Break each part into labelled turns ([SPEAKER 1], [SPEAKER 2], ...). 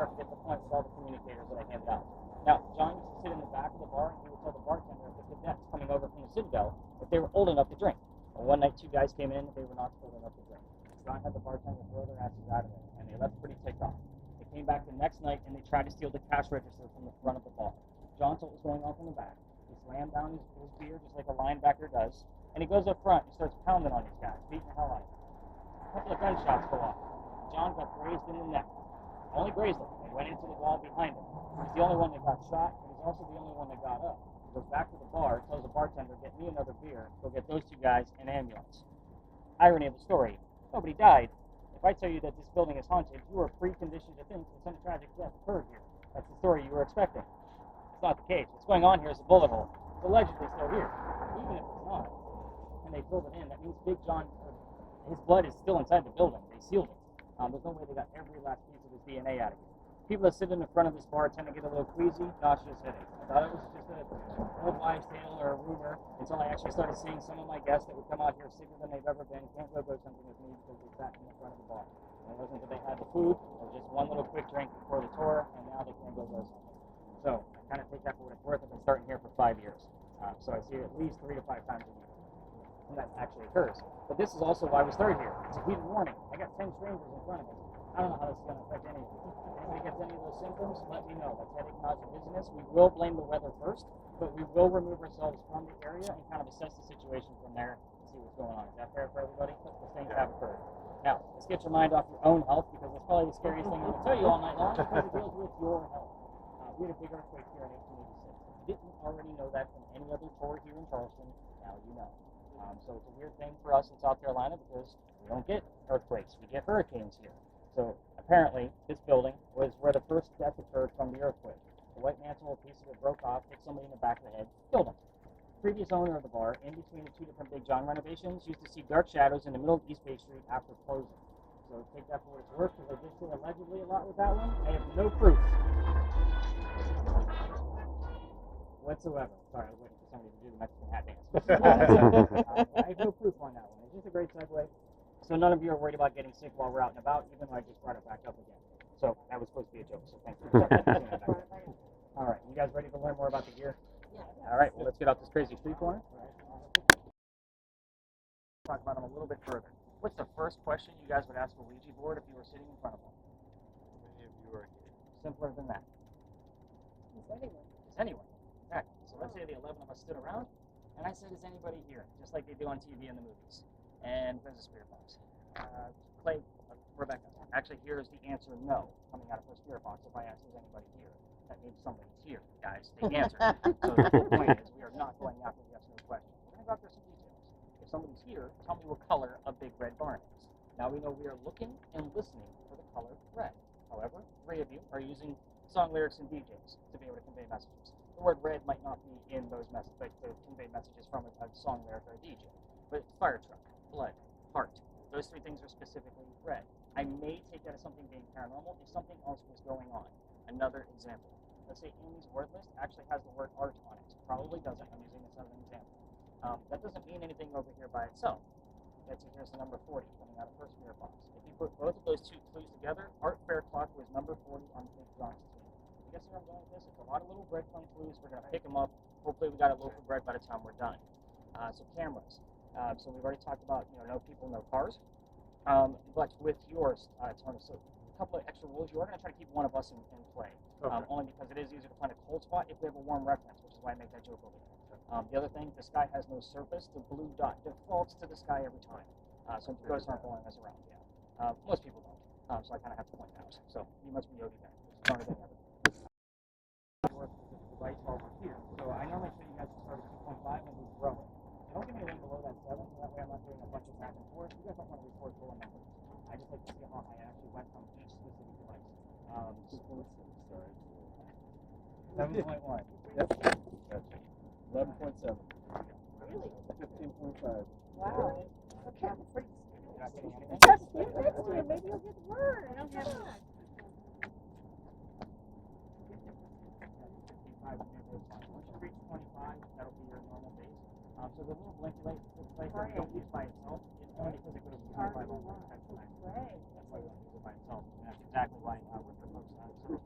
[SPEAKER 1] start to get to the point with all the communicators that I handed out. Now, John used to sit in the back of the bar, and he would tell the bartender if the cadets coming over from the Citadel if they were old enough to drink. And one night, 2 guys came in, they were not old enough to drink. John had the bartender throw their asses out of there, and they left pretty ticked off. They came back the next night, and they tried to steal the cash register from the front of the bar. John saw what was going on from the back. He slammed down his beer just like a linebacker does, and he goes up front and starts pounding on these guys, beating the hell out of them. A couple of gunshots go off. John got grazed in the neck. Only grazed him. He went into the wall behind him. He's the only one that got shot, and he's also the only one that got up. He goes back to the bar, tells the bartender, get me another beer, go get those 2 guys an ambulance. Irony of the story, nobody died. If I tell you that this building is haunted, you are preconditioned to think that some tragic death occurred here. That's the story you were expecting. It's not the case. What's going on here is a bullet hole. It's allegedly still here. Even if it's not, and they filled it in, that means Big John, his blood is still inside the building. They sealed it. There's no way they got every last piece of his DNA out of here. People that sit in the front of this bar tend to get a little queasy, nauseous headaches. I thought it was just an old wives' tale or a rumor until I actually started seeing some of my guests that would come out here sicker than they've ever been, can't go something with me because they sat in the front of the bar. And it wasn't that they had the food, or just one little quick drink before the tour, and now they can't go something. So I kind of take that for what it's worth. I've been starting here for 5 years. So I see it at least 3 to 5 times a year. And that actually occurs. But this is also why we started here. It's a heated warning. I got 10 strangers in front of us. I don't know how this is going to affect any of you. If anybody gets any of those symptoms, let me know. That's headache, nausea, dizziness. We will blame the weather first, but we will remove ourselves from the area and kind of assess the situation from there and see what's going on. Is that fair for everybody? Those things have occurred. Now, let's get your mind off your own health, because that's probably the scariest thing I'm going to tell you all night long, because it deals with your health. We had a big earthquake here in 1886. If you didn't already know that from any other tour here in Charleston, now you know. So it's a weird thing for us in South Carolina because we don't get earthquakes. We get hurricanes here. So apparently, this building was where the first death occurred from the earthquake. The white mantle, a piece of it broke off, hit somebody in the back of the head, killed him. The previous owner of the bar, in between the 2 different Big John renovations, used to see dark shadows in the middle of East Bay Street after closing. So take that for what it's worth, because I did say allegedly a lot with that one. I have no proof whatsoever. Sorry, I was waiting for somebody to do the Mexican hat dance. I have no proof on that one. It's just a great segue. So none of you are worried about getting sick while we're out and about, even though I just brought it back up again. So that was supposed to be a joke, so thank you. All right, you guys ready to learn more about the gear? Yeah. All right, well, let's get out this crazy street corner. Talk about them a little bit further. What's the first question you guys would ask a Ouija board if you were sitting in front of them?
[SPEAKER 2] How many of you are here?
[SPEAKER 1] Simpler than that.
[SPEAKER 3] Is anyone?
[SPEAKER 1] Is anyone? Exactly. So let's say the 11 of us stood around, and I said, is anybody here? Just like they do on TV in the movies. And there's a spirit box. Clay, Rebecca, actually here's the answer no, coming out of her spirit box. If I ask, is anybody here? That means somebody's here, guys. Take the answer. So the whole point is we are not going after the yes or no question. We're going to go after some details. If somebody's here, tell me what color a big red barn is. Now we know we are looking and listening for the color red. However, 3 of you are using song lyrics and DJs to be able to convey messages. The word red might not be in those messages, like to convey messages from a song lyric or a DJ. But it's fire truck, blood, heart. Those 3 things are specifically red. I may take that as something being paranormal if something else was going on. Another example. Let's say Amy's word list actually has the word art on it. Probably doesn't. I'm using this as an example. That doesn't mean anything over here by itself. Betsy, here's the number 40 coming out of her spirit box. If you put both of those 2 clues together, Art Fair Clock was number 40 on Big John's team. You guys see where I'm going with this? It's a lot of little breadcrumb clues. We're going to pick them up. Hopefully we got a loaf of bread by the time we're done. So cameras. So we've already talked about, no people, no cars. But with yours, Tony, so a couple of extra rules. You are going to try to keep one of us in play. Okay. Only because it is easier to find a cold spot if we have a warm reference, which is why I make that joke over there. The other thing, the sky has no surface. The blue dot defaults to the sky every time. So ghosts aren't following us around. Yeah. Most people don't. So I kind of have to point that out. So you must be Yogi there. Stronger than ever. Device while we're here. So I normally show you guys to start at 2.5 and we grow it. Don't give me anything below that 7. That way I'm not doing a bunch of back and forth. You guys don't want to record full numbers. I just like to see how I actually went from each specific device. 7.1.
[SPEAKER 2] Yep. Gotcha. 11.7.
[SPEAKER 3] Really?
[SPEAKER 2] 15.5.
[SPEAKER 3] Wow. Okay, I'm pretty.
[SPEAKER 1] You're not getting anything?
[SPEAKER 3] Just stand next to you. Maybe you'll get the word. I don't have it.
[SPEAKER 1] 55 is your baseline. Once you reach 25, that'll be your normal base. So the little blinky light that we don't use by itself is only because it goes to 25 on one. That's why we don't use it by itself. And that's exactly why we're for folks. So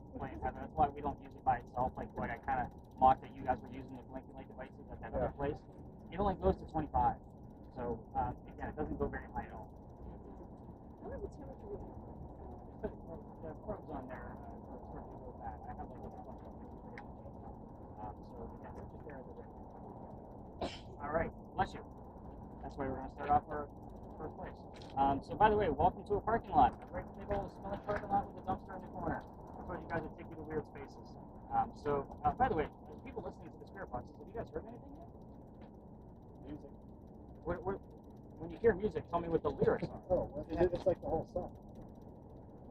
[SPEAKER 3] the temperature was?
[SPEAKER 1] The probes on there are sort of go bad. I have like a bunch of them. So again, we're just there as a regular. All right, bless you. That's why we're going to start off our first place. So by the way, welcome to a parking lot. A great big old smelly parking lot with a dumpster in the corner. I told you guys to take you to weird spaces. By the way, people listening to the Spirit Boxes, have you guys heard anything yet?
[SPEAKER 2] Music.
[SPEAKER 1] When you hear music, tell me what the lyrics are.
[SPEAKER 2] Oh, well, it's like the whole song.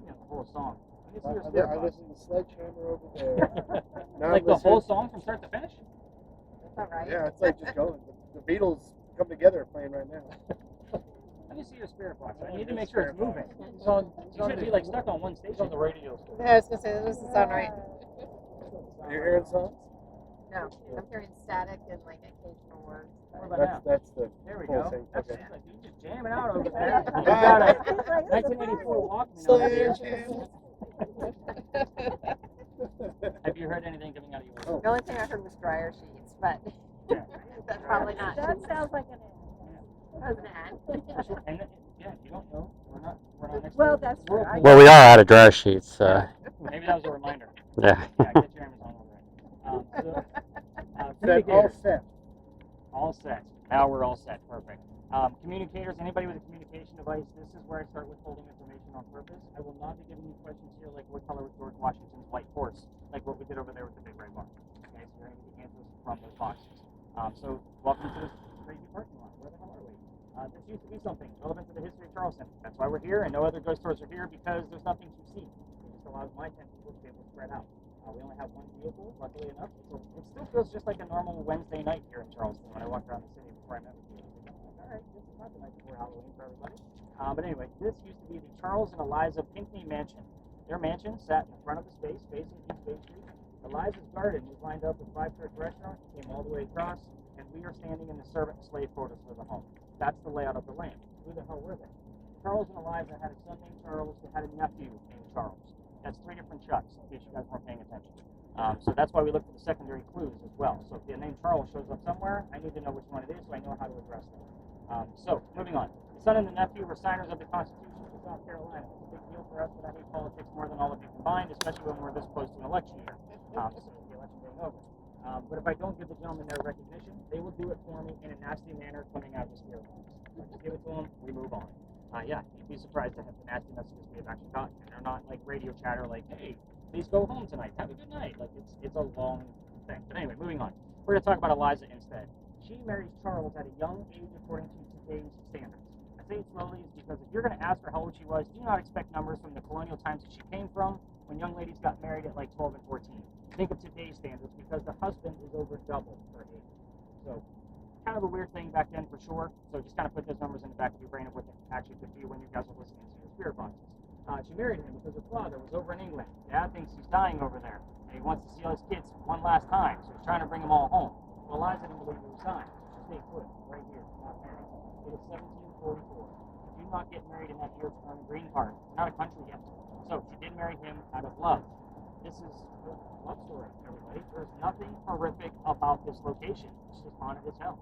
[SPEAKER 1] Yeah, the whole song. Let me see your
[SPEAKER 2] I
[SPEAKER 1] Spirit Box.
[SPEAKER 2] listen to Sledgehammer over there. Now
[SPEAKER 1] Like
[SPEAKER 2] I'm
[SPEAKER 1] the whole
[SPEAKER 2] listening-
[SPEAKER 1] song from start to finish?
[SPEAKER 3] That's all right.
[SPEAKER 2] Yeah, it's like just going. The Beatles come together playing right now.
[SPEAKER 1] Let me see your Spirit Box. I need to make sure it's moving.
[SPEAKER 2] It's on.
[SPEAKER 1] You shouldn't be like stuck on one station.
[SPEAKER 2] It's on the radio.
[SPEAKER 4] Yeah, I was gonna say this doesn't sound right.
[SPEAKER 2] You're hearing songs?
[SPEAKER 4] No, I'm hearing static and like occasional words.
[SPEAKER 1] What about now?
[SPEAKER 2] That's the
[SPEAKER 1] There we
[SPEAKER 2] whole
[SPEAKER 1] go.
[SPEAKER 2] thing.
[SPEAKER 1] That's
[SPEAKER 2] Okay.
[SPEAKER 1] like you just jamming out over there. You got a 1984 Walkman over there. Have you heard anything coming out of yours?
[SPEAKER 2] Oh.
[SPEAKER 4] The only thing I heard was dryer sheets, but
[SPEAKER 1] Yeah.
[SPEAKER 4] that's probably not.
[SPEAKER 3] That sounds like an
[SPEAKER 4] That was an ad.
[SPEAKER 1] And yeah, you don't know. We're not next
[SPEAKER 3] Well,
[SPEAKER 1] to
[SPEAKER 3] that's
[SPEAKER 1] we're
[SPEAKER 3] true.
[SPEAKER 1] open.
[SPEAKER 5] Well, we are out of dryer sheets.
[SPEAKER 1] Maybe that was a reminder.
[SPEAKER 5] Yeah.
[SPEAKER 1] Yeah, get your Amazon over it.
[SPEAKER 2] That's all
[SPEAKER 1] Communicators.
[SPEAKER 2] set.
[SPEAKER 1] All set. Now we're all set. Perfect. Communicators, anybody with a communication device, this is where I start withholding information on purpose. I will not be giving you questions here like what color was George Washington's white horse, like what we did over there with the big red bar. Okay, so you're going to get the answers from those boxes. So welcome to this crazy parking lot. Where the hell are we? This used to be something relevant to the history of Charleston. That's why we're here, and no other ghost tours are here because there's nothing to see. It just allows my 10 people to be able to spread out. We only have one vehicle, luckily enough, so it still feels just like a normal Wednesday night here in Charleston when I walked around the city before I met with you. All right, this is not the night before Halloween for everybody. But anyway, this used to be the Charles and Eliza Pinckney Mansion. Their mansion sat in the front of the space facing East Bay Street. Eliza's garden was lined up with 5 church restaurants, came all the way across, and we are standing in the servant and slave quarters for the home. That's the layout of the land. Who the hell were they? Charles and Eliza had a son named Charles who had a nephew named Charles. That's 3 different Chucks, in case you guys weren't paying attention. So that's why we look for the secondary clues as well. So if the name Charles shows up somewhere, I need to know which one it is so I know how to address them. So, moving on. The son and the nephew were signers of the Constitution of South Carolina. It's a big deal for us that I hate politics more than all of you combined, especially when we're this close to an election year. So the election being over. But if I don't give the gentleman their recognition, they will do it for me in a nasty manner coming out of the Spirit Box. I just give it to them, we move on. Yeah, you'd be surprised at the nasty messages we have actually gotten. And they're not like radio chatter like, hey, please go home tonight. Have a good night. Like, it's a long thing. But anyway, moving on. We're going to talk about Eliza instead. She marries Charles at a young age according to today's standards. I say it slowly is because if you're going to ask her how old she was, do not expect numbers from the colonial times that she came from when young ladies got married at like 12 and 14. Think of today's standards because the husband is over double her age. So, kind of a weird thing back then for sure. So just kind of put those numbers in the back of your brain of what it actually could be when you guys are listening to your Spirit Boxes. She married him because her father was over in England. Dad thinks he's dying over there, and he wants to see all his kids one last time, so he's trying to bring them all home. Well, Eliza didn't believe he was dying. She stayed put right here, not married. It is 1744. You do not get married in that year to earn a green card. It's not a country yet. So she did marry him out of love. This is a love story, everybody. There's nothing horrific about this location. It's just haunted as hell.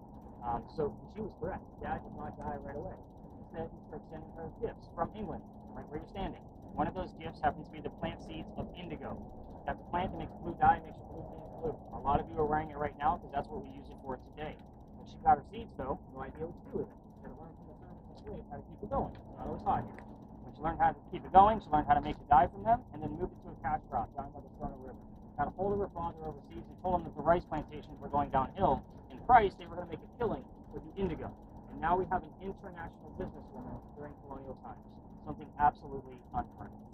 [SPEAKER 1] So she was correct. Dad did not die right away. Instead, he started sending her gifts from England, right where you're standing. One of those gifts happens to be the plant seeds of indigo. That's a plant that makes blue dye, makes your blue jeans blue. A lot of you are wearing it right now because that's what we use it for today. When she got her seeds, though, no idea what to do with it. She had to learn from the servants and slaves how to keep it going. It's not always hot here. When she learned how to keep it going, she learned how to make the dye from them, and then moved it to a cash crop down by the Stoner River. Got a hold of her father overseas and told him that the rice plantations were going downhill. In price, they were going to make a killing with the indigo. And now we have an international businesswoman during colonial times. Something absolutely unheard of.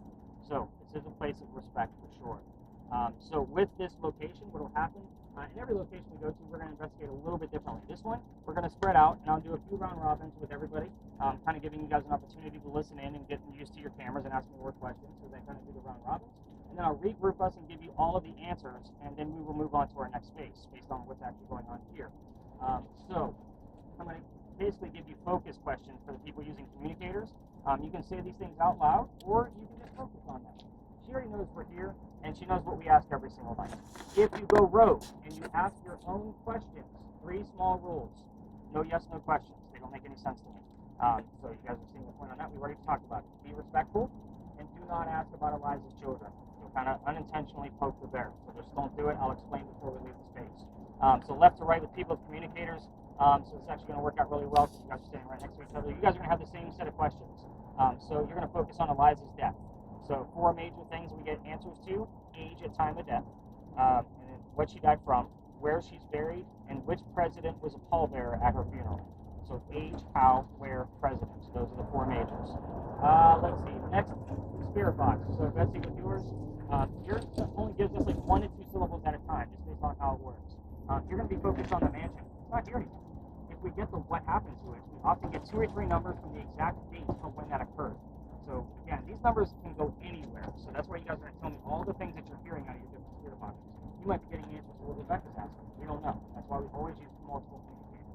[SPEAKER 1] So, this is a place of respect for sure. So with this location, what will happen, in every location we go to, we're going to investigate a little bit differently. This one, we're going to spread out, and I'll do a few round robins with everybody, kind of giving you guys an opportunity to listen in and get used to your cameras and ask me more questions, so they kind of do the round robins. And then I'll regroup us and give you all of the answers, and then we will move on to our next phase, based on what's actually going on here. So, I'm going to basically give you focus questions for the people using communicators. You can say these things out loud, or you can just focus on them. She already knows we're here, and she knows what we ask every single night. If you go rogue and you ask your own questions, 3 small rules. No yes, no questions. They don't make any sense to me. So you guys are seeing the point on that. We already talked about it. Be respectful and do not ask about Eliza's children. You'll kind of unintentionally poke the bear. So just don't do it. I'll explain before we leave the space. So left to right with people as communicators. So it's actually going to work out really well because you guys are standing right next to each other. You guys are going to have the same set of questions. So you're going to focus on Eliza's death. So 4 major things we get answers to: age at time of death, and then what she died from, where she's buried, and which president was a pallbearer at her funeral. So age, how, where, president. So those are the 4 majors. Let's see. Next, spirit box. So Betsy, with yours only gives us like 1 to 2 syllables at a time, just based on how it works. You're going to be focused on the mansion. It's not here anymore. If we get the what happened to it, we often get 2 or 3 numbers from the exact date of when that occurred. So again, these numbers can go anywhere. So that's why you guys are going to tell me all the things that you're hearing out of your different spirit boxes. You might be getting answers to what Rebecca's asking. We don't know. That's why we always use multiple communicators.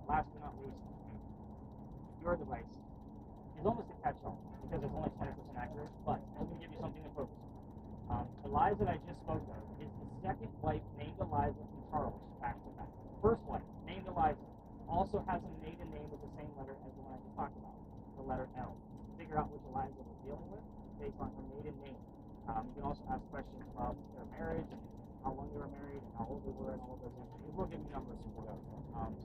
[SPEAKER 1] Last but not least, your device is almost a catch-all because it's only 20% accurate, but I'm going to give you something to focus on. Eliza that I just spoke of is the second wife named Eliza from Charles, back to back. First wife named Eliza also has a maiden name with the same letter as the one I just talked about, the letter L. Figure out which Eliza we're dealing with based on her maiden name. You can also ask questions about their marriage and how long they were married and how old they were and all of those things. It will give you numbers as well.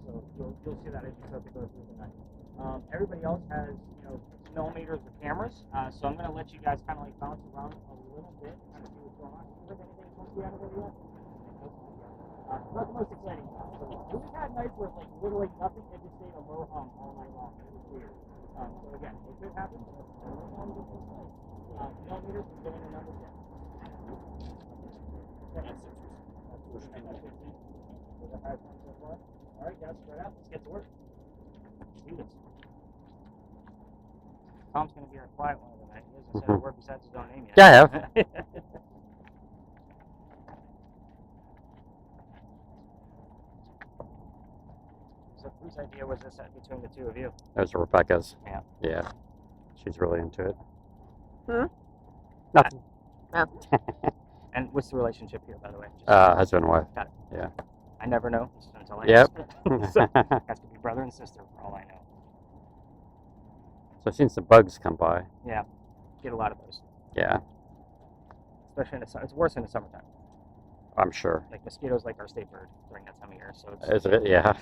[SPEAKER 1] So you'll see that as you start to go through the night. Everybody else has, millimeters with cameras, so I'm going to let you guys kind of like bounce around a little bit, kind of see what's going on. Do you have anything funky out of there yet? Not the most exciting stuff. So we've had nights where like literally nothing, it just stayed a low hum all night long. It was weird. So again, it could happen. Millimeters, we're going to number 10. All right, guys, spread out. Let's get to work. Let's do this. Tom's going to be our quiet one of the night. He hasn't said a word besides his own name yet.
[SPEAKER 5] Yeah, I have.
[SPEAKER 1] So whose idea was this between the 2 of you?
[SPEAKER 5] That was Rebecca's.
[SPEAKER 1] Yeah.
[SPEAKER 5] Yeah. She's really into it.
[SPEAKER 4] Hmm?
[SPEAKER 5] Nothing.
[SPEAKER 1] And what's the relationship here, by the way?
[SPEAKER 5] Husband and wife.
[SPEAKER 1] Got it.
[SPEAKER 5] Yeah.
[SPEAKER 1] I never know until I
[SPEAKER 5] Yep.
[SPEAKER 1] ask. So, has to be brother and sister for all I know.
[SPEAKER 5] So I've seen some bugs come by.
[SPEAKER 1] Yeah, get a lot of those.
[SPEAKER 5] Yeah,
[SPEAKER 1] Especially in the it's worse in the summertime.
[SPEAKER 5] I'm sure.
[SPEAKER 1] Like mosquitoes, like our state bird during that time of year. So
[SPEAKER 5] Is it? Yeah.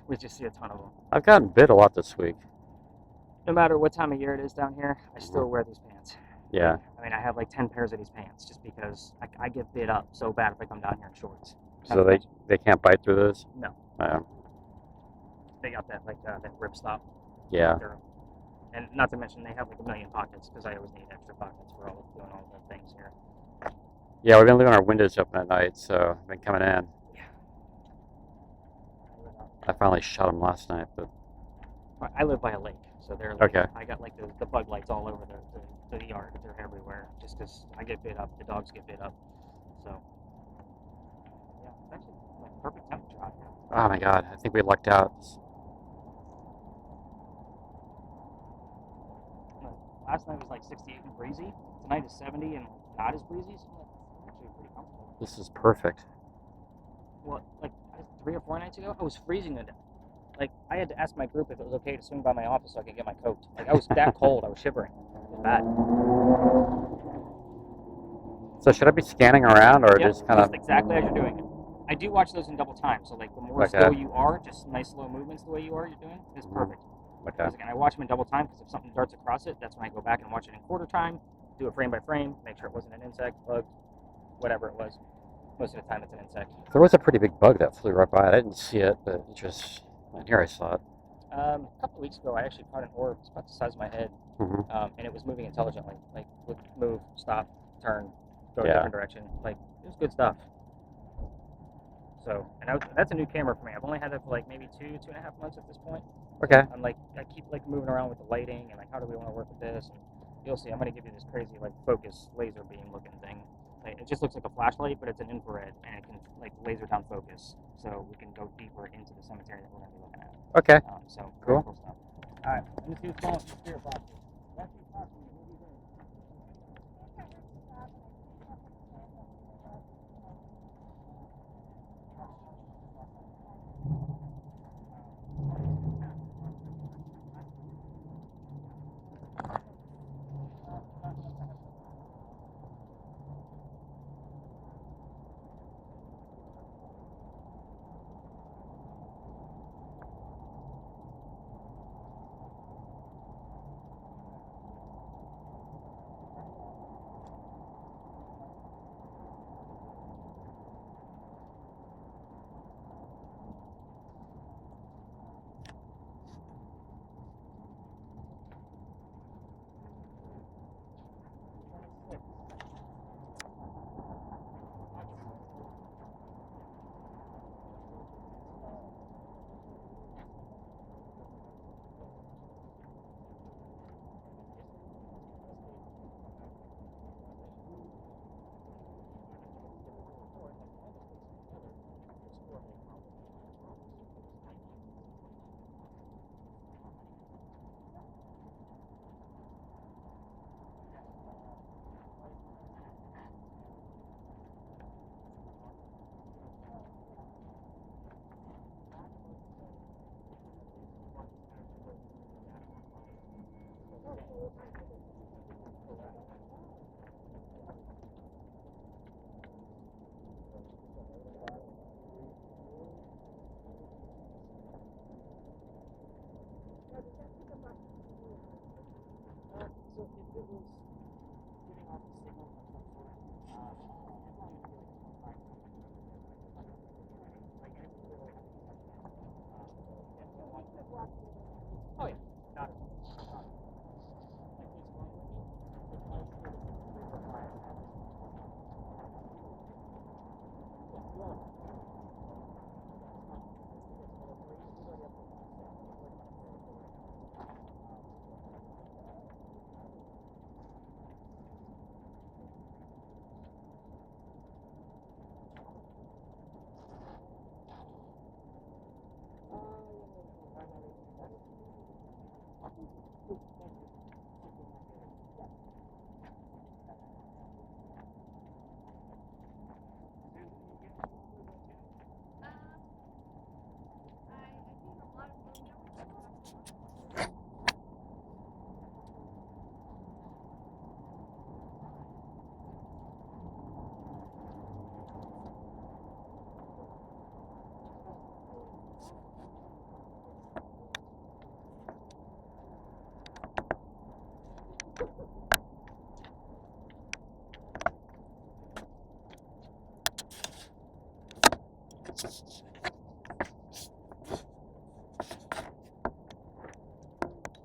[SPEAKER 1] we just see a ton of them.
[SPEAKER 5] I've gotten bit a lot this week.
[SPEAKER 1] No matter what time of year it is down here, I still wear these pants.
[SPEAKER 5] Yeah.
[SPEAKER 1] I mean, I have like 10 pairs of these pants just because I get bit up so bad if I come down here in shorts.
[SPEAKER 5] So they can't bite through those?
[SPEAKER 1] No.
[SPEAKER 5] Oh.
[SPEAKER 1] They got that that rip stop.
[SPEAKER 5] Yeah.
[SPEAKER 1] And not to mention they have like a million pockets because I always need extra pockets for doing all the things here.
[SPEAKER 5] Yeah, we've been leaving our windows open at night, so I've been coming in.
[SPEAKER 1] Yeah.
[SPEAKER 5] I finally shot them last night, but
[SPEAKER 1] I live by a lake, so they're like,
[SPEAKER 5] okay.
[SPEAKER 1] I got like the bug lights all over the yard. They're everywhere just because I get bit up, the dogs get bit up. So yeah, it's actually like perfect temperature out here.
[SPEAKER 5] Oh my god, I think we lucked out.
[SPEAKER 1] Last night was like 68 and breezy. Tonight is 70 and not as breezy, so I'm actually pretty comfortable.
[SPEAKER 5] This is perfect.
[SPEAKER 1] Well, like 3 or 4 nights ago, I was freezing to death. Like, I had to ask my group if it was okay to swing by my office so I could get my coat. Like, I was that cold, I was shivering. It was bad.
[SPEAKER 5] So should I be scanning around or just kind of...
[SPEAKER 1] exactly as you're doing it. I do watch those in double time, so like the more slow you are, just nice slow movements the way you are, you're doing, is perfect.
[SPEAKER 5] Okay.
[SPEAKER 1] Because again, I watch them in double time because if something darts across it, that's when I go back and watch it in quarter time, do it frame by frame, make sure it wasn't an insect, bug, whatever it was. Most of the time it's an insect.
[SPEAKER 5] There was a pretty big bug that flew right by. I didn't see it, but it just... Here I saw it.
[SPEAKER 1] A couple of weeks ago, I actually caught an orb. It's about the size of my head, and it was moving intelligently. Like, would move, stop, turn, go a different direction. Like, it was good stuff. So, and that's a new camera for me. I've only had it for like maybe 2.5 months at this point.
[SPEAKER 5] Okay.
[SPEAKER 1] I'm like, I keep like moving around with the lighting and like, how do we want to work with this? And you'll see, I'm going to give you this crazy like focus laser beam looking thing. Like, it just looks like a flashlight, but it's an infrared and it can like laser down focus, so we can go deeper into the cemetery that we're going to be looking at.
[SPEAKER 5] Okay.
[SPEAKER 1] So
[SPEAKER 5] cool.
[SPEAKER 1] Cool stuff. All right, let me see what's going on with the spirit box. Betsy, talk to me. What are you doing?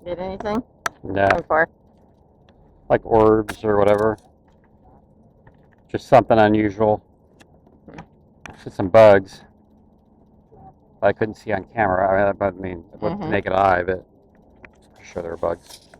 [SPEAKER 3] Did anything?
[SPEAKER 5] No,
[SPEAKER 3] So far.
[SPEAKER 5] like orbs or whatever. Just something unusual. Just some bugs. I couldn't see on camera. I mean, with the naked eye, but I'm sure there were bugs.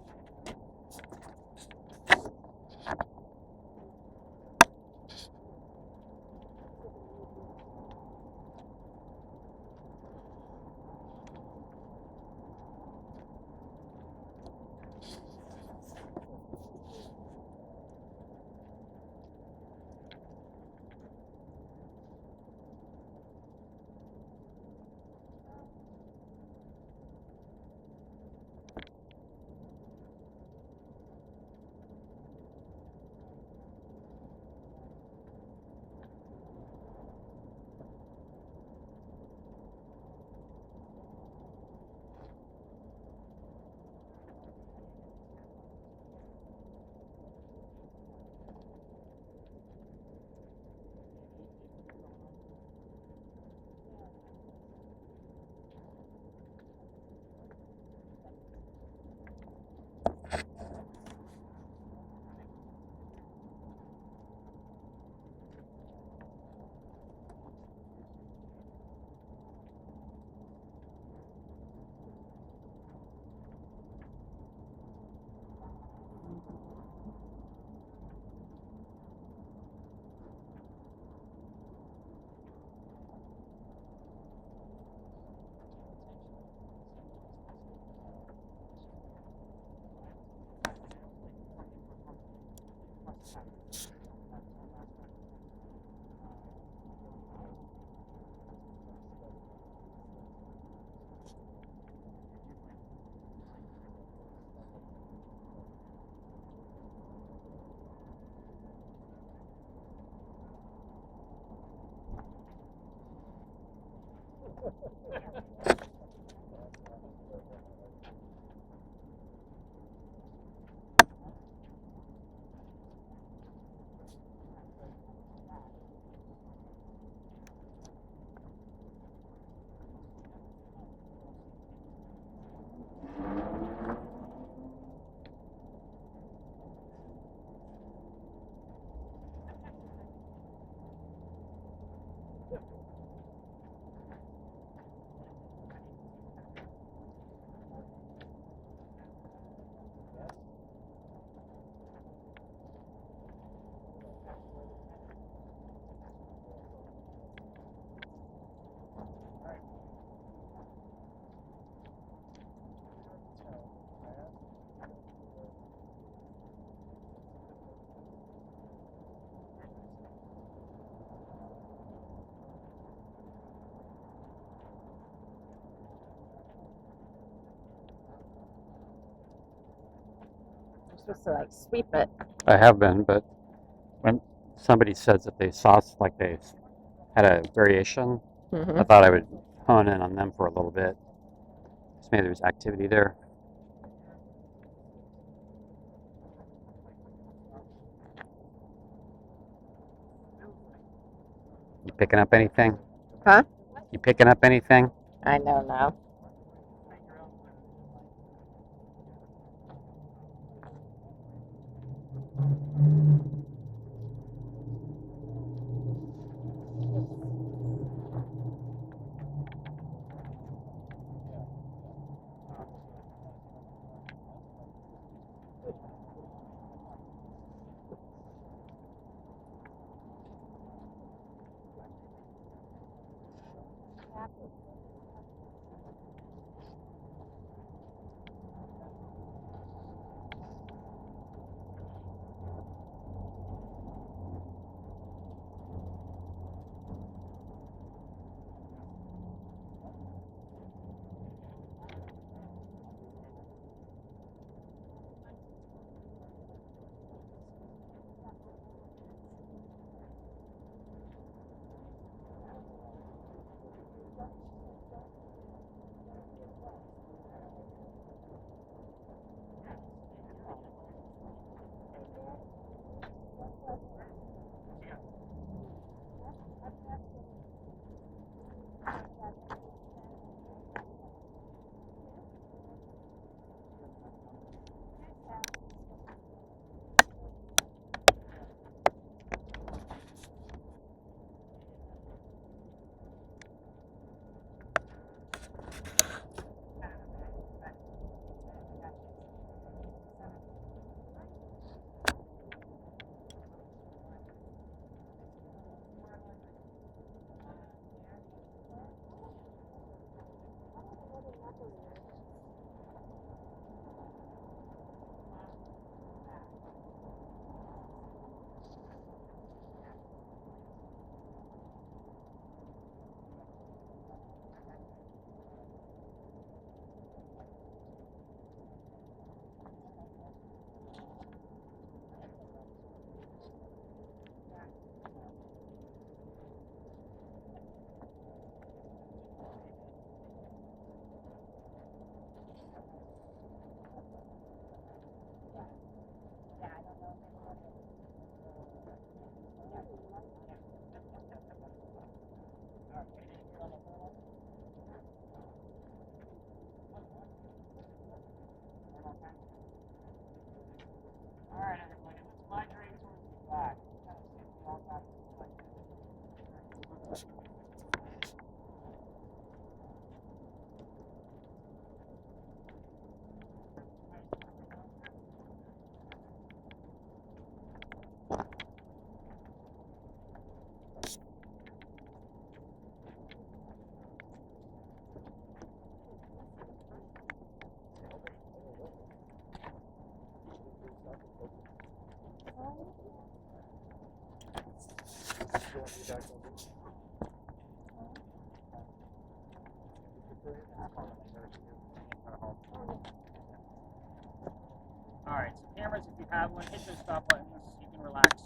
[SPEAKER 3] You're supposed to like sweep it.
[SPEAKER 5] I have been, but when somebody says that they saw like they had a variation, I thought I would hone in on them for a little bit. Just maybe there's activity there. You picking up anything?
[SPEAKER 3] Huh?
[SPEAKER 5] You picking up anything?
[SPEAKER 3] I don't know.
[SPEAKER 1] Alright, everybody, let's migrate towards the back. Kind of skip the all back to the back. Alright, so cameras, if you have one, hit those stop buttons. You can relax.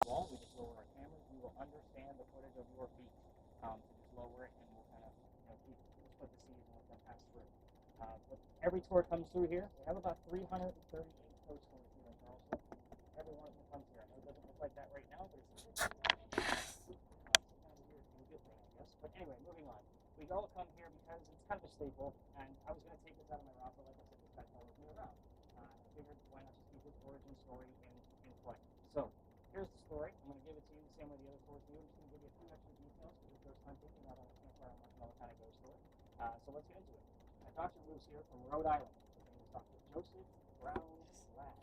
[SPEAKER 1] Wall, we just lower our cameras. We will understand the footage of your feet. So just lower it, and we'll kind of, keep split the seas and let them pass through. But every tour comes through here. We have about 338 coach tours here in Charleston. Every one of them comes here. I know it doesn't look like that right now, but it's kind of weird and a good thing, I guess. But anyway, moving on. We all come here because it's kind of a staple, and I was going to take this out of my route, but like I said, this guy follows me around. I figured why not just keep this origin story in play. So here's the story. I'm going to give it to you the same way the other tours do. I'm just going to give you a few extra details because it's your first time taking out on a campfire and watching all the kind of ghost story. So let's get into it. Dr. Luke's here from Rhode Island. His name is Dr. Joseph Brown Ladd.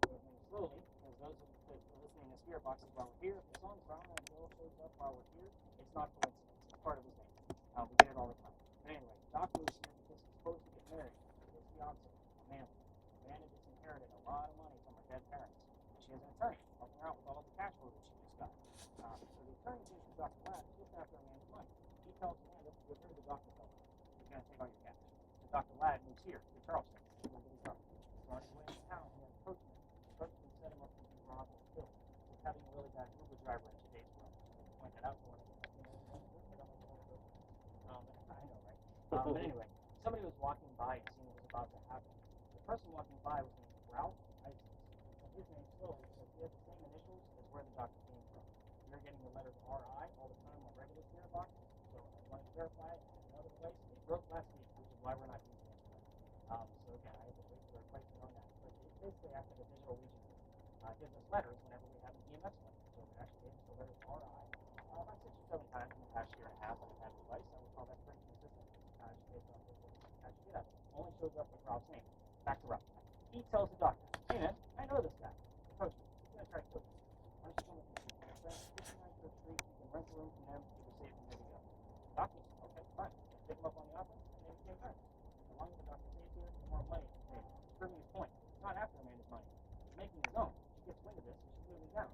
[SPEAKER 1] His name slowly, because those of you that are listening to spirit boxes while we're here, if the song's Brown and Bill shows up while we're here, it's not coincidence. It's part of his name. We get it all the time. But anyway, Dr. Luke's here because he's supposed to get married to his fiance, Amanda. Amanda just inherited a lot of money from her dead parents. She has an attorney helping her out with all of the cash flow that she just got. So the attorney thinks that Dr. Ladd is just after Amanda's money. He tells Amanda, get rid of the doctor fellow. He's going to take all your cash. So Dr. Ladd moves here to Charleston. He lives in Charleston. So on his way into town, he has a coachman. The coachman set him up to be robbed and killed with having a really bad Uber driver in today's world. I point that out for one of the I know, right? But anyway, somebody was walking by and seeing what was about to happen. The person walking by was named Ralph Isis. And his name slowly because he has the same initials as where the doctor came from. You're getting the letters R.I. all the time on regular spirit box. So I want to verify it in another place. It broke last week, which is why we're not using it today. So again, I have to wait for a replacement on that. But it's basically after the digital Ouija board. Gives us letters whenever we have an EMS one. So it actually gave us the letters R.I. About 6 or 7 times in the past year and a half that I've had the device. I would call that pretty consistent. Just based on what you get out of it. Only shows up with Ralph's name. Back to Ralph. He tells the doctor, hey man, I know this guy. The coachman. He's going to try to kill you. Why don't you come with me? My friend's 59 Church Street. You can rent a room from them. You can save from there to go. The doctor says, okay, fine. Let's pick him up on the offer, and they became friends. The longer the doctor stays here, the more money he's made. He's proving his point. He's not after Amanda's money. He's making his own. She gets wind of this, and she's moving down.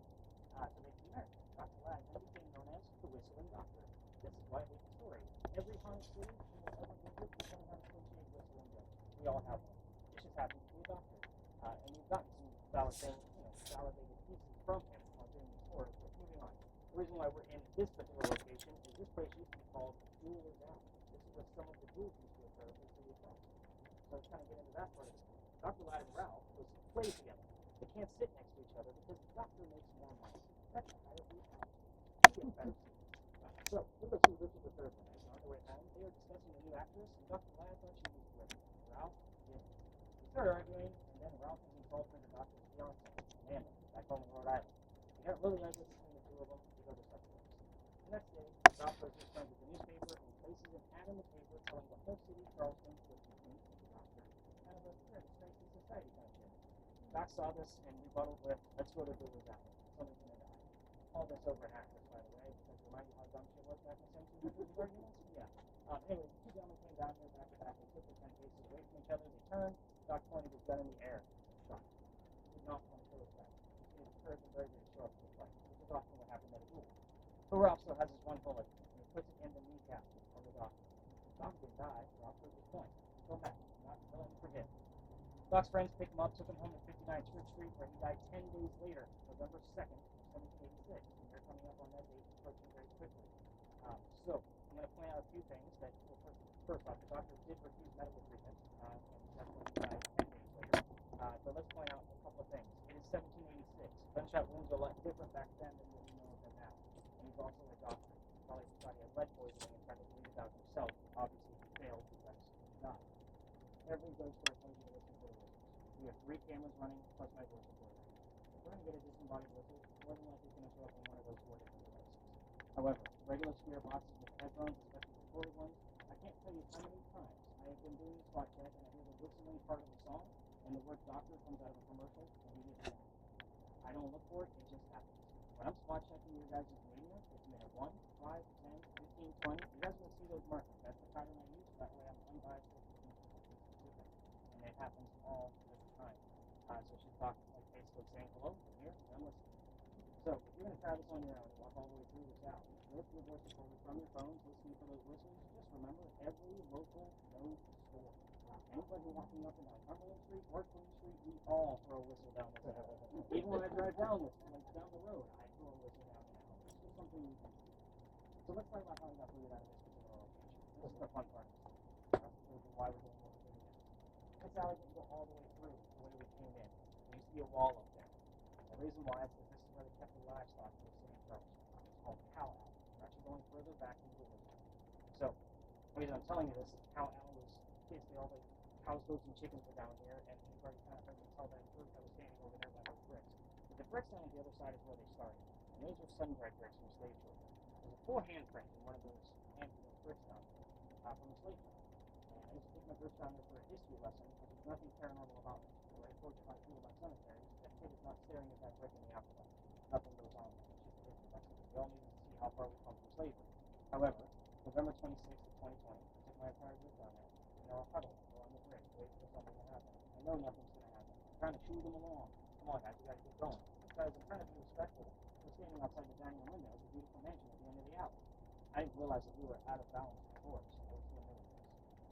[SPEAKER 1] So they can be married. Dr. Ladd then became known as the Whistling Doctor. This is why I hate the story. Every haunted city you will ever visit is going to have associated whistling ghosts. We all have one. This just happens to be a doctor. And we've gotten some validated pieces from him during the tour. But moving on. The reason why we're in this particular location is this place used to be called Jeweler Down. This is where some of the jewels used to occur in the city of Charleston. So let's kind of get into that part of it. Dr. Ladd and Ralph was play together. They can't sit next to each other because the doctor makes more money. That's a higher fee out. He gets better seats. So, we'll go see Richard III one night. On their way home, they are discussing a new actress, and Dr. Ladd thought she was great. Ralph didn't. They started arguing, and then Ralph was involved in the doctor's fiancée, Amanda, back home in Rhode Island. They got really ugly between the two of them. They go their separate ways. The next day, Ralph goes to his friends at the newspaper and places an ad in the paper telling the whole city of Charleston what he thinks of the doctor. Kind of a straight to society kind of shit. Doc saw this and rebutted with, let's go to Google Valley. Somebody's going to die. All this over hackers, by the way, because remind you how dumb she was back in 1700s arguments? Yeah. Anyway, two gentlemen came down here back to back. They took their 10 paces away from each other. They turned. Doc pointed his gun in the air. Shot. Did not want to kill his guy. It encouraged him very, very short for the fight. This is often what happened at a duel. Poor officer has his one bullet, and he puts it in the kneecap of the doctor. The doctor didn't die. The officer was point. Go back. Not willing to forget. Doc's friends picked him up, took him home to 59 Church Street, where he died 10 days later, November 2nd, 1786. And you're coming up on that date, approaching very quickly. So, I'm going to point out a few things that, well, first off, the doctor did refuse medical treatment, and that's when he died 10 days later. So let's point out a couple of things. It is 1786. Gunshot wounds are a lot different back then than what we know of them now. And he's also a doctor. He probably thought he had lead poisoning and tried to bleed it out himself. Obviously, he failed because he died. Every gun store tells you to listen to the whistles. We have 3 cameras running, plus my voice recorder. If we're going to get a disembodied whistle, more than likely it's going to show up on one of those 4 different devices. However, regular spear boxes with headphones, especially recorded ones, I can't tell you how many times I have been doing the spot check and I hear the whistling part of the song, and the word doctor comes out of a commercial immediately. I don't look for it, it just happens. When I'm spot checking your guys' mania, it's minute 1, 5, 10, 15, 20. You guys will see those markers. That's the pattern I use. That way I'm unbiased with and it happens all the time. So she's talking, like, basically saying, hello, I'm here, I'm listening. So, if you're going to try this on your own and walk all the way through this out, lift your voice recorder from your phones, listening for those whistles, just remember every local node store. Anybody walking up and down Cumberland Street or Queen Street, we all throw a whistle down this alley. Even when I drive down this, like down the road, I throw a whistle down the alley. It's just something you can do. So let's talk about how we got booted out of this particular location. This is the fun part. This is why we're doing what we're doing now. This alley didn't go all the way through the way we came in. There used to be a wall up there. And the reason why is that this is where they kept the livestock in the city first. It's called Cow Alley. We're actually going further back into the woods. So, the reason I'm telling you this is Cow Alley was basically all the cows, goats, and chickens were down here, and you've already kind of heard me tell that group that was standing over there by those bricks. But the bricks down on the other side is where they started. And those are sun-dried bricks from slave children. There's a full handprint in one of those bricks down there from the slave trade. And I used to take my groups down there for a history lesson, because there's nothing paranormal about it. So I told you how I feel about cemeteries. That kid is not staring at that brick in the afterlife. Nothing goes on there. It's just a history lesson. We all need to see how far we come from slavery. However, November 26th of 2020, I took my entire group down there, and they're all huddled along the bridge, waiting for something to happen. I know nothing's going to happen. I'm trying to shoo them along. Come on, guys, we got to get going. Because I'm trying to be respectful. We're standing outside the dining room window of the beautiful mansion at the end of the alley. I didn't realize that we were out of balance before, so I was doing this.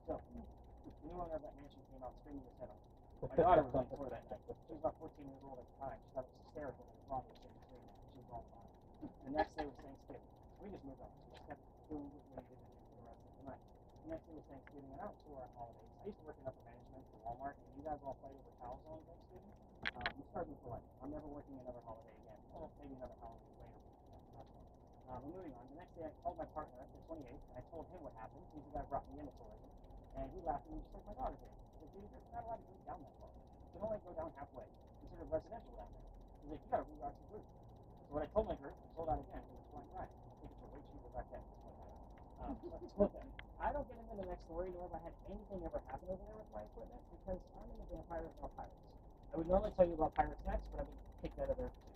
[SPEAKER 1] So, the new owner of that mansion came out screaming his head off. My daughter was on tour that night. She was about 14 years old at the time. She thought it was hysterical that his mom was sitting screaming. She was all about it. The next day was Thanksgiving. So we just moved on. We just kept doing what we needed to do for the rest of the night. The next day was Thanksgiving, and I don't tour on holidays. I used to work in upper management for Walmart, and you guys all fight over towels on Thanksgiving. You started me for life. I'm never working another holiday again. Well, maybe another holiday later. That's one. Moving on. The next day, I called my partner, the 28th, and I told him what happened. He's the guy who brought me into tourism. And he laughed at me just like my daughter did. He said, dude, you're not allowed to go down that far. You can only go down halfway. It's considered residential down there. He's like, you got to reroute your group. So what I told my group, I sold out again. It was Black Friday. I think it's way cheaper back then. So I told them, I don't get into the next story, nor have I had anything ever happen over there with my equipment, because I'm in the vampires, not pirates. I would normally tell you about pirates next, but I've been kicked out of there too.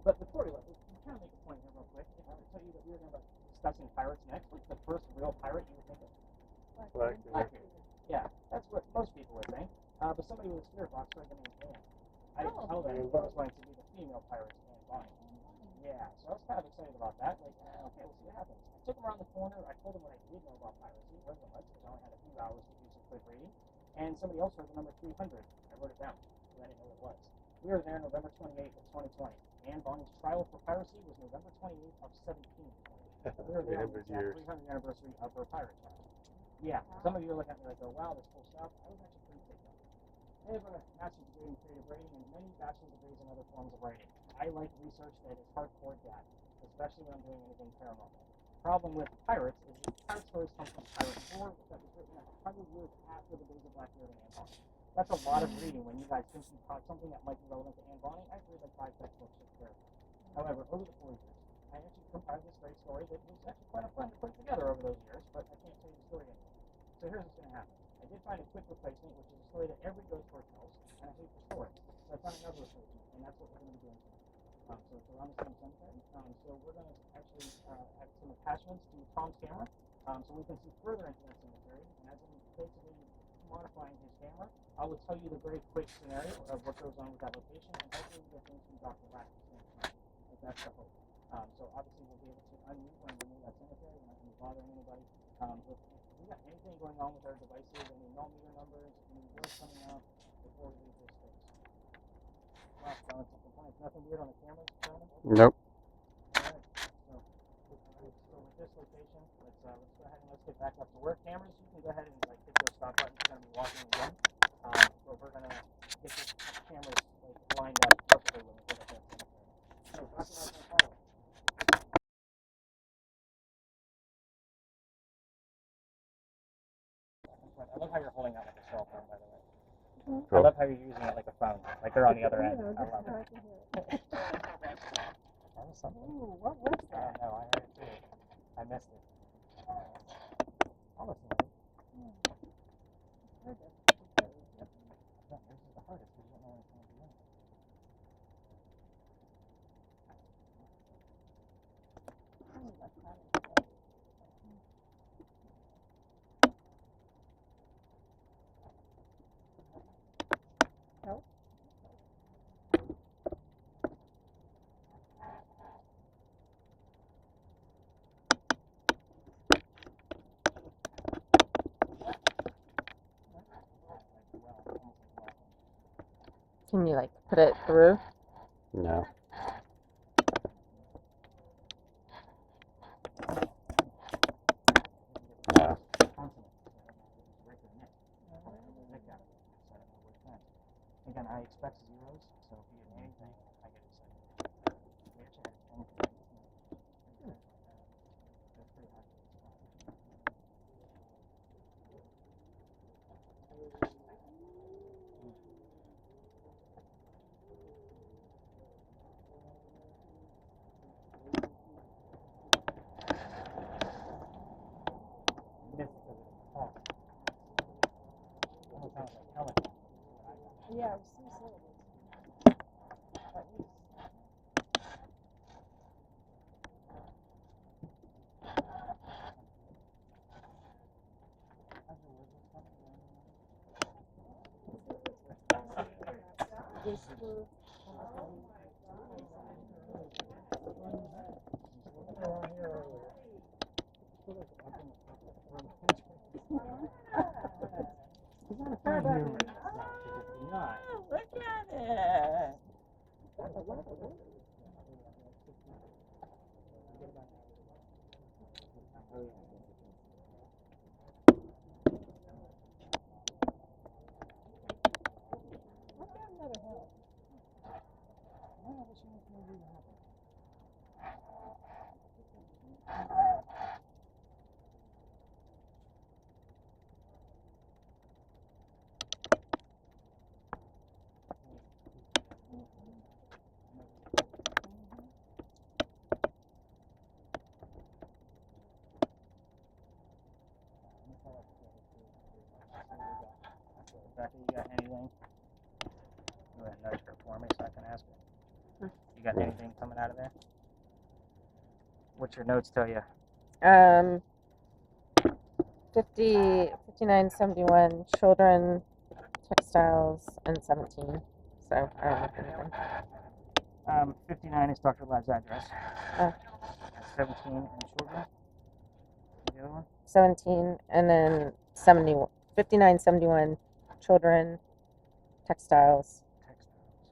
[SPEAKER 1] But before we let me kind of make a point here real quick. If I were to tell you that we were going to be discussing pirates next, what's the first real pirate you would think of? Blackbeard. Yeah, that's what most people would think. But somebody with a spirit box heard the name Anne. I didn't tell them it was going to be the female pirates, Anne Bonny. Yeah, so I was kind of excited about that. Like, okay, we'll see what happens. I took him around the corner. I told him what I did know about piracy. It wasn't much, because I only had a few hours to do some quick reading. And somebody else heard the number 300. I wrote it down, because I didn't know what it was. We were there November 28th of 2020. Anne Bonny's trial for piracy was November 28th of 1720. We were there on the exact 300th anniversary of her pirate trial. Yeah, some of you are looking at me like, oh, wow, that's cool stuff. I was actually pretty picked up. I have a master's degree in creative writing and many bachelor's degrees in other forms of writing. I like research that is hardcore data, especially when I'm doing anything paranormal. The problem with pirates is that pirate stories come from pirate lore that was written 100 years after the days of Blackbeard and Anne Bonny. That's a lot of reading when you guys think you caught something that might be relevant to Anne Bonny. I've read like 5 textbooks just for it. However, over the 4 years, I actually compiled this great story that was actually quite fun to put together over those years, but I can't tell you the story anymore. So here's what's going to happen. I did find a quick replacement, which is a story that every ghost book tells. I attachments to Tom's camera, so we can see further into that cemetery. And as I'm basically modifying his camera, I will tell you the very quick scenario of what goes on with that location, and hopefully we get things from Dr. Lack at the same time. Like that's the hope. So obviously we'll be able to unmute when we move that cemetery. We're not going to be bothering anybody. If we got anything going on with our devices, any millimeter numbers, any words coming out before we leave this space. Wow, John, some complaints. Nothing weird on the cameras, gentlemen?
[SPEAKER 5] Nope.
[SPEAKER 1] Alright, so with this location, let's go ahead and let's get back up to work. Cameras, you can go ahead and like hit those stop buttons. You're gonna be walking again. But we're gonna get the cameras like lined up perfectly when we get up there. So, I love how you're holding that like a cell phone, by the way. I
[SPEAKER 5] Cool.
[SPEAKER 1] love how you're using it like a phone, like they're on the other end. I love it. That was something.
[SPEAKER 3] Ooh, what was
[SPEAKER 1] I don't know. I heard it too. I missed it. Almost. Yeah, this is the hardest because you don't know when it's going to be in.
[SPEAKER 3] Can you like put it through?
[SPEAKER 5] No. No.
[SPEAKER 1] Again, I expect zeros, so if you get anything, I get excited. That's pretty hard.
[SPEAKER 3] Yeah, it was 3 syllables. Look at it.
[SPEAKER 1] Rebecca, you got anything? Go ahead and nudge her for me so I can ask her. You got anything coming out of there? What's your notes tell you?
[SPEAKER 3] 5971 children, textiles, and 17. So I don't know anything.
[SPEAKER 1] 59 is Dr. Lad's address.
[SPEAKER 3] Oh.
[SPEAKER 1] 17 and children. The other one?
[SPEAKER 3] 17, and then 71. 5971 children, textiles,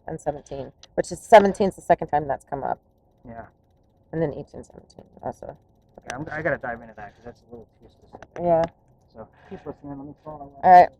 [SPEAKER 3] and 17. Which is 17 is the second time that's come up.
[SPEAKER 1] Yeah.
[SPEAKER 3] And then 1817 also.
[SPEAKER 1] Okay, I gotta dive into that because that's a little too specific.
[SPEAKER 3] Yeah.
[SPEAKER 1] So keep listening. Let me follow.
[SPEAKER 3] All right.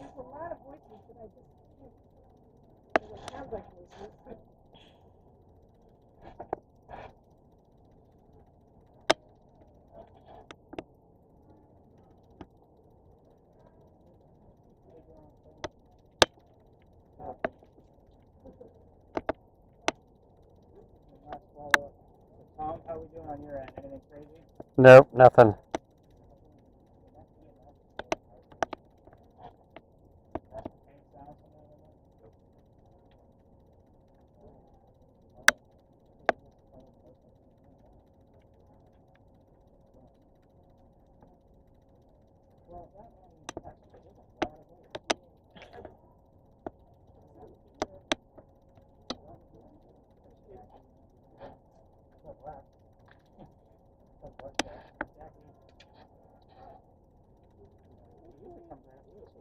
[SPEAKER 6] There's a lot of voices, but I just can't. It sounds like voices.
[SPEAKER 1] Last follow-up. So Tom, how we doing on your end? Anything crazy?
[SPEAKER 5] Nope, nothing.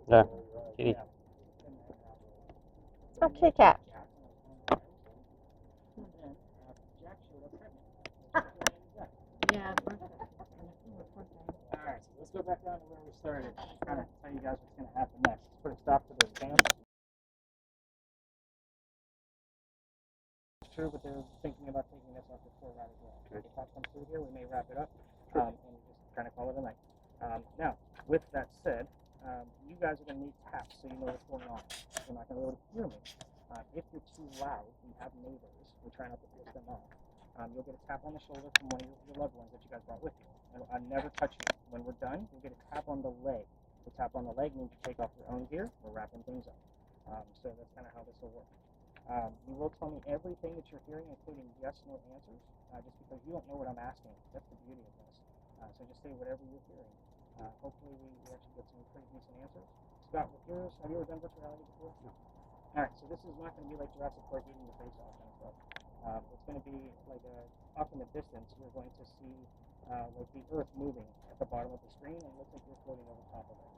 [SPEAKER 5] Yeah. Kitty.
[SPEAKER 3] Okay, cat.
[SPEAKER 4] Yeah.
[SPEAKER 1] Alright, so let's go back down to where we started. Kind of tell you guys what's going to happen next. Let's put a stop to those cams. It's true, but they're thinking about taking this off the floor right as well. If the cop comes through here, we may wrap it up and just kind of call it a night. Now, with that said, you guys are going to need taps so you know what's going on. You're not going to be able to hear me. If you're too loud, we have neighbors. We try not to piss them off. You'll get a tap on the shoulder from one of your loved ones that you guys brought with you. And I never touch you. When we're done, you'll get a tap on the leg. The tap on the leg means you take off your own gear. We're wrapping things up. So that's kind of how this will work. You will tell me everything that you're hearing, including yes, no answers, just because you don't know what I'm asking. That's the beauty of this. So just say whatever you're hearing. Hopefully we actually get some pretty decent answers. Scott, have you ever done virtual reality before? No. Alright, so this is not going to be like Jurassic Park eating your face off kind of stuff. It's going to be like off in the distance, you're going to see like the Earth moving at the bottom of the screen, and it looks like you're floating over top of it.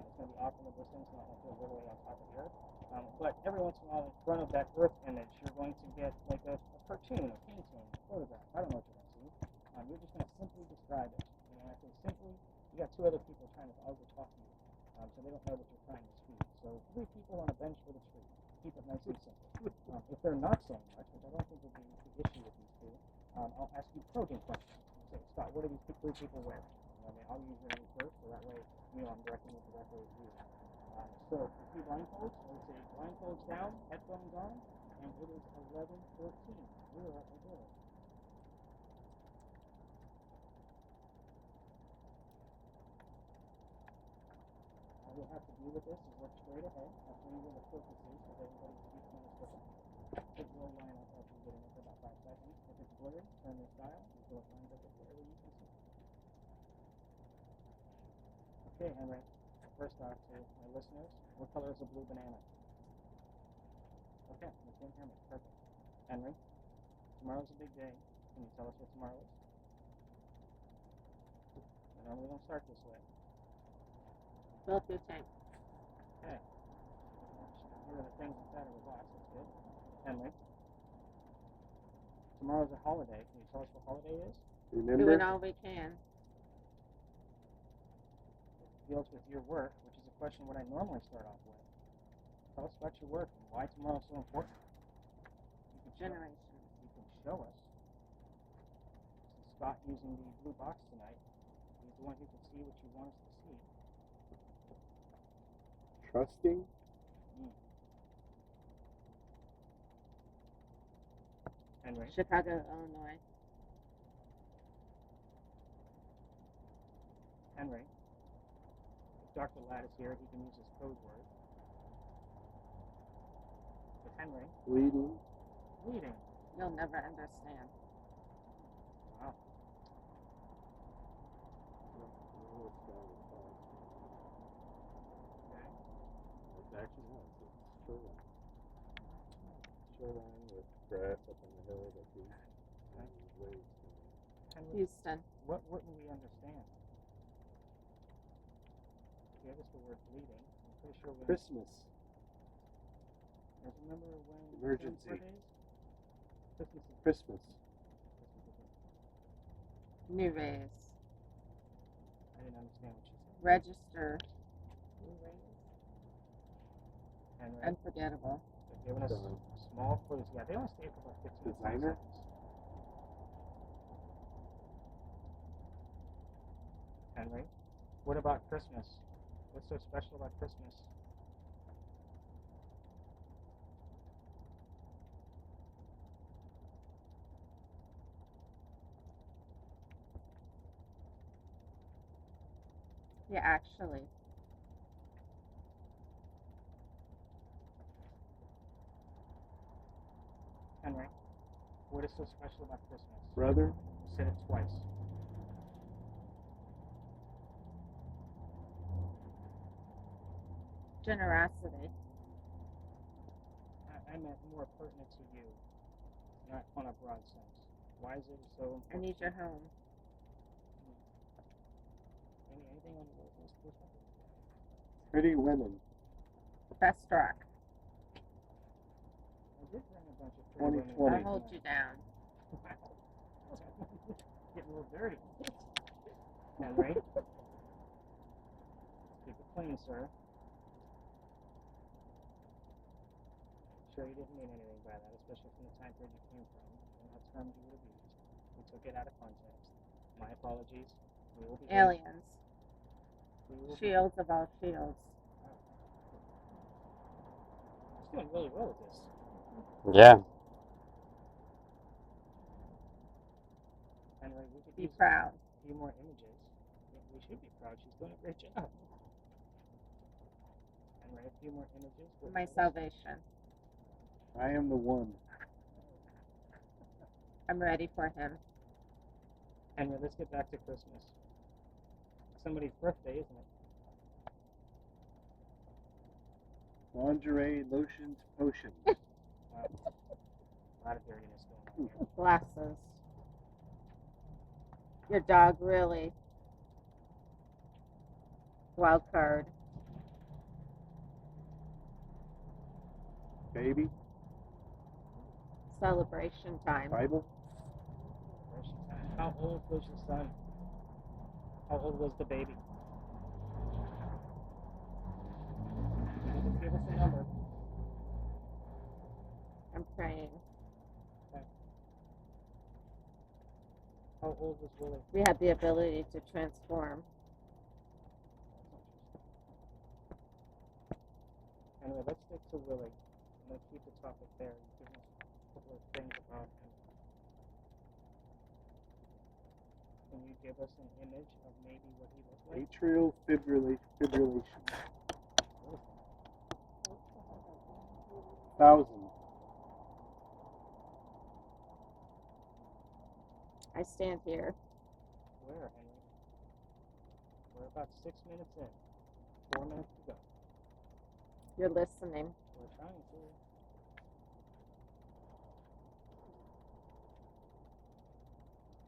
[SPEAKER 1] It's going to be off in the distance, not necessarily literally on top of the Earth. But every once in a while, in front of that Earth image, you're going to get like a cartoon, a painting, a photograph. I don't know what you're going to see. You're just going to simply describe it. And when I say simply, you got two other people trying to over talk to you, so they don't know what you're trying to speak. So 3 people on a bench for the street. Keep it nice and simple. If they're not saying much, which I don't think will be the issue with these two, I'll ask you probing questions. I'll say, Scott, what are these 3 people wearing? I'll use your name first, so that way I'm directing it directly at you. So a few blindfolds. I would say blindfolds down, headphones on, and it is 11:14. We are at the door. All you'll have to do with this is look straight ahead. I'll tell you where the focus is because everybody's viewpoint is different. It will line up after you get in it for about 5 seconds. If it's blurry, turn this dial until it lines up with whatever you can see. Okay, Henry. First off, to my listeners, what color is a blue banana? Okay, you can't hear me. Perfect. Henry, tomorrow's a big day. Can you tell us what tomorrow is? I normally don't start this way.
[SPEAKER 4] Fill up your tank.
[SPEAKER 1] Okay. Here are the things inside of the box. That's good. Henry, tomorrow's a holiday. Can you tell us what holiday it is?
[SPEAKER 2] Remember?
[SPEAKER 4] Doing all we can.
[SPEAKER 1] Deals with your work, which is a question what I normally start off with. Tell us about your work and why tomorrow's so important.
[SPEAKER 4] Generation.
[SPEAKER 1] You can show us. This is Scott using the blue box tonight. He's the one who can see what you want us to see.
[SPEAKER 2] Trusting?
[SPEAKER 1] Henry.
[SPEAKER 4] Chicago, Illinois.
[SPEAKER 1] Henry. If Dr. Ladd is here, he can use his code word. But Henry.
[SPEAKER 2] Leading?
[SPEAKER 1] Leading.
[SPEAKER 4] You'll never understand.
[SPEAKER 1] Wow. Okay.
[SPEAKER 2] It's actually not. It's shoreline. Shoreline with grass up on the hill that the waves.
[SPEAKER 1] Henry,
[SPEAKER 4] Houston.
[SPEAKER 1] what wouldn't we understand? Gave us the word bleeding. I'm pretty sure we
[SPEAKER 2] Christmas.
[SPEAKER 1] remember when
[SPEAKER 2] Emergency.
[SPEAKER 1] birthdays?
[SPEAKER 2] Christmas.
[SPEAKER 4] New raise.
[SPEAKER 1] I didn't understand what she said.
[SPEAKER 4] Register. New raise.
[SPEAKER 1] Henry.
[SPEAKER 3] Unforgettable.
[SPEAKER 1] They're giving us small clues. Yeah, they only stay for about 15
[SPEAKER 2] Designer?
[SPEAKER 1] seconds. Henry, what about Christmas? What's so special about Christmas?
[SPEAKER 3] Yeah, actually.
[SPEAKER 1] Henry, what is so special about Christmas?
[SPEAKER 2] Brother?
[SPEAKER 1] Said it twice.
[SPEAKER 3] Generosity.
[SPEAKER 1] I meant more pertinent to you, not on a broad sense. Why is it so important?
[SPEAKER 3] I need your home.
[SPEAKER 1] Anything on your list?
[SPEAKER 2] Pretty women.
[SPEAKER 3] Best rock.
[SPEAKER 1] I did bring a bunch of pretty women
[SPEAKER 2] 2020.
[SPEAKER 3] I'll hold you down.
[SPEAKER 1] Getting a little dirty. Henry, keep it clean, sir. Sure you didn't mean anything by that, especially from the time period you came from, and that term you would have used. We took it out of context. My apologies. We will be
[SPEAKER 3] Aliens.
[SPEAKER 1] We will
[SPEAKER 3] Shields of all shields.
[SPEAKER 1] He's doing really well with this.
[SPEAKER 5] Yeah.
[SPEAKER 1] Henry, we could
[SPEAKER 3] Be
[SPEAKER 1] use
[SPEAKER 3] proud.
[SPEAKER 1] a few more images. Yeah, we should be proud. She's doing a great job. Henry, a few more images. What
[SPEAKER 3] My
[SPEAKER 1] else?
[SPEAKER 3] salvation.
[SPEAKER 2] I am the one.
[SPEAKER 3] I'm ready for him.
[SPEAKER 1] Henry, let's get back to Christmas. Somebody's birthday, isn't it?
[SPEAKER 2] Lingerie, lotions, potions.
[SPEAKER 1] Wow. A lot of dirtiness going on here.
[SPEAKER 3] Glasses. Your dog really. Wild card.
[SPEAKER 2] Baby,
[SPEAKER 3] Celebration time.
[SPEAKER 2] Bible,
[SPEAKER 1] Celebration time. How old was your son? How old was the baby? Just give us a number.
[SPEAKER 3] I'm praying.
[SPEAKER 1] How old was Willie?
[SPEAKER 3] We have the ability to transform.
[SPEAKER 1] Anyway, let's stick to Willie. I'm going to keep the topic there. You give us a couple of things about him. Can you give us an image of maybe what he looked like?
[SPEAKER 2] atrial fibrillation. 1,000.
[SPEAKER 3] I stand here.
[SPEAKER 1] Where, Henry? We're about 6 minutes in. 4 minutes to go.
[SPEAKER 3] You're listening.
[SPEAKER 1] We're trying to.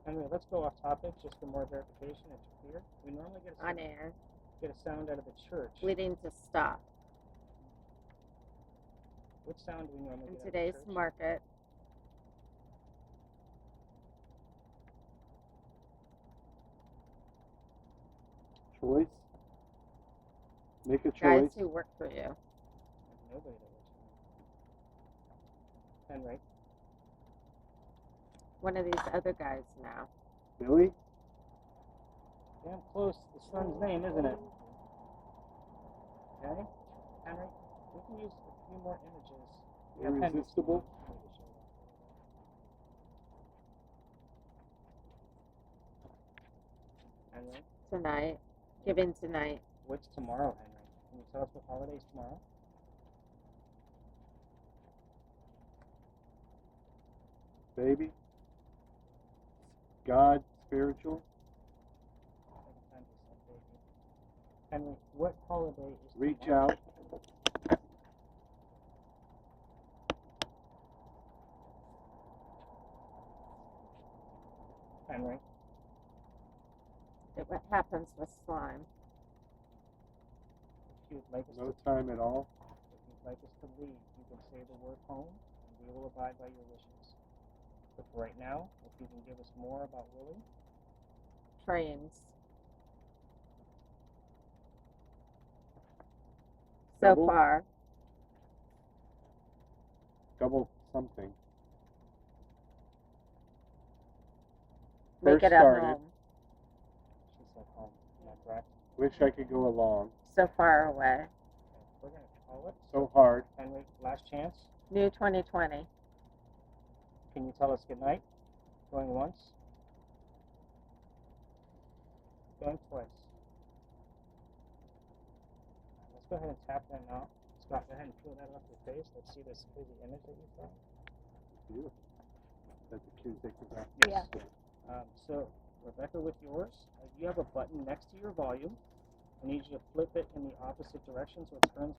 [SPEAKER 1] Anyway, let's go off topic just for more verification. It's clear. We normally get
[SPEAKER 3] On air.
[SPEAKER 1] a sound out of the church.
[SPEAKER 3] Bleeding to stop.
[SPEAKER 1] What sound do we normally
[SPEAKER 3] In
[SPEAKER 1] get
[SPEAKER 3] today's
[SPEAKER 1] out of the church?
[SPEAKER 3] market.
[SPEAKER 2] Choice. Make a
[SPEAKER 3] Guys
[SPEAKER 2] choice.
[SPEAKER 3] who work for you.
[SPEAKER 1] There's nobody that works for me. Henry,
[SPEAKER 3] One of these other guys now.
[SPEAKER 2] Billy,
[SPEAKER 1] damn close to the son's name, isn't it? Okay. Henry, we can use a few more images. We have Henry.
[SPEAKER 2] irresistible.
[SPEAKER 1] Henry,
[SPEAKER 3] Tonight. Giving tonight.
[SPEAKER 1] what's tomorrow, Henry? Can you tell us what holiday is tomorrow?
[SPEAKER 2] Baby, God, spiritual,
[SPEAKER 1] Second time you said baby. Henry, what holiday is
[SPEAKER 2] reach
[SPEAKER 1] tomorrow?
[SPEAKER 2] out,
[SPEAKER 1] Henry,
[SPEAKER 3] What happens with slime?
[SPEAKER 1] if you'd like us
[SPEAKER 2] no
[SPEAKER 1] to
[SPEAKER 2] time at all.
[SPEAKER 1] If you'd like us to leave, you can say the word home, and we will abide by your wishes. But for right now, if you can give us more about Willie,
[SPEAKER 3] Trains. So
[SPEAKER 2] Double.
[SPEAKER 3] far.
[SPEAKER 2] double something.
[SPEAKER 3] Make
[SPEAKER 2] First
[SPEAKER 3] it at
[SPEAKER 2] started.
[SPEAKER 3] home.
[SPEAKER 1] She said home. Is that correct?
[SPEAKER 2] Wish I could go along.
[SPEAKER 3] So far away.
[SPEAKER 1] We're going to call it.
[SPEAKER 2] So hard.
[SPEAKER 1] Henry, last chance.
[SPEAKER 3] New 2020.
[SPEAKER 1] Can you tell us goodnight? Going once? Going twice. Let's go ahead and tap that now. Scott, go ahead and peel that off your face. Let's see this crazy image that you found.
[SPEAKER 2] Beautiful. That's a cute picture back.
[SPEAKER 1] Yes. So, Rebecca, with yours, you have a button next to your volume. I need you to flip it in the opposite direction so it turns